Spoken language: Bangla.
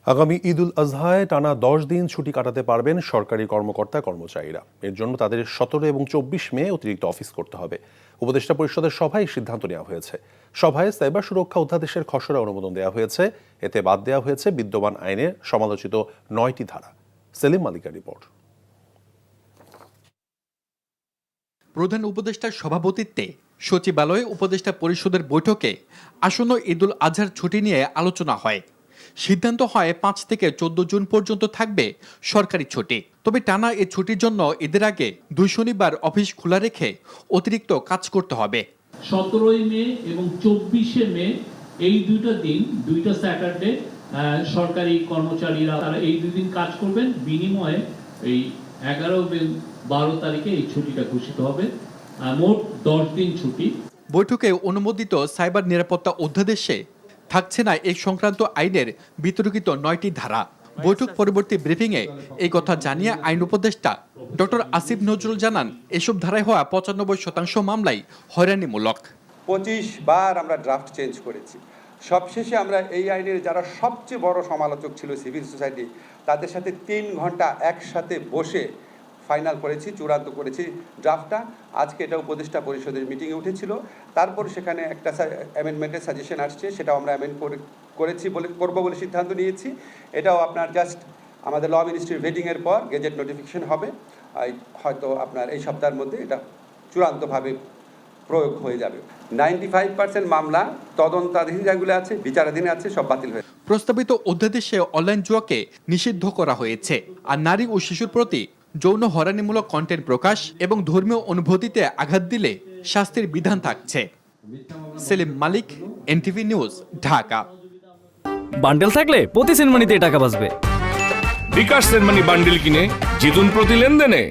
আগামী ঈদুল আজহায় টানা 10 দিন ছুটি কাটাতে পারবেন সরকারি কর্মকর্তা কর্মচারীরা। এর জন্য তাদের 17 এবং 24 মে অতিরিক্ত অফিস করতে হবে। উপদেষ্টা পরিষদের সভায় সিদ্ধান্ত নেওয়া হয়েছে। সভায় সাইবার সুরক্ষা অধ্যাদেশের খসড়া অনুমোদন দেওয়া হয়েছে। এতে বাদ দেওয়া হয়েছে বিদ্যমান আইনের সমালোচিত 9টি ধারা। সেলিম মালিকের রিপোর্ট। প্রধান উপদেষ্টার সভাপতিত্বে সচিবালয়ে উপদেষ্টা পরিষদের বৈঠকে আসন্ন ঈদুল আজহার ছুটি নিয়ে আলোচনা হয়। সিদ্ধান্ত হয় 5 থেকে 14 জুন পর্যন্ত থাকবে সরকারি ছুটি। তবে টানা এই ছুটির জন্য ঈদের আগে 2 শনিবার অফিস খোলা রেখে অতিরিক্ত কাজ করতে হবে। 17 মে এবং 24 মে এই দুইটা দিন, দুইটা স্যাটারডে সরকারি কর্মচারীরা তারা এই 2 দিন কাজ করবেন। বিনিময়ে এই 11 এবং 12 তারিখে এই ছুটিটা ঘোষিত হবে। মোট 10 দিন ছুটি। বৈঠকে অনুমোদিত সাইবার নিরাপত্তা অধ্যাদেশে থাকছে না এই সংক্রান্ত আইনের বিতর্কিত 9টি ধারা। বৈঠক পরবর্তী ব্রিফিংয়ে এই কথা জানিয়ে আইন উপদেষ্টা ডক্টর আসিফ নজরুল জানান, এসব ধারায় হওয়া 95% মামলাই হয়রানিমূলক। 25 বার আমরা ড্রাফট চেঞ্জ করেছি। সবশেষে আমরা এই আইনের যারা সবচেয়ে বড় সমালোচক ছিল সিভিল সোসাইটি, তাদের সাথে 3 ঘন্টা একসাথে বসে ফাইনাল করেছি, চূড়ান্ত করেছি ড্রাফটটা। আজকে এটা উপদেষ্টা পরিষদের মিটিংয়ে উঠেছিল। তারপর সেখানে একটা অ্যামেন্ডমেন্টের সাজেশন আসছে, সেটাও আমরা করবো বলে সিদ্ধান্ত নিয়েছি। এটাও আপনার জাস্ট আমাদের ল মিনিস্ট্রির ভেটিংয়ের পর গেজেট নোটিফিকেশন হবে। হয়তো আপনার এই সপ্তাহের মধ্যে এটা চূড়ান্তভাবে প্রয়োগ হয়ে যাবে। 95% মামলা তদন্তাধীন যেগুলো আছে, বিচারাধীন আছে, সব বাতিল হয়ে। প্রস্তাবিত অধ্যাদেশে অনলাইন জুয়াকে নিষিদ্ধ করা হয়েছে। আর নারী ও শিশুর প্রতি যৌন হয়রানিমূলক কন্টেন্ট প্রকাশ এবং ধর্মীয় অনুভূতিতে আঘাত দিলে শাস্তির বিধান থাকছে। সেলিম মালিক, এনটিভি নিউজ, ঢাকা। বান্ডেল থাকলে প্রতি সেনমানিতে টাকা বাঁচবে। বিকাশ সেনমানি বান্ডেল কিনে জিতুন প্রতি লেনদেনে।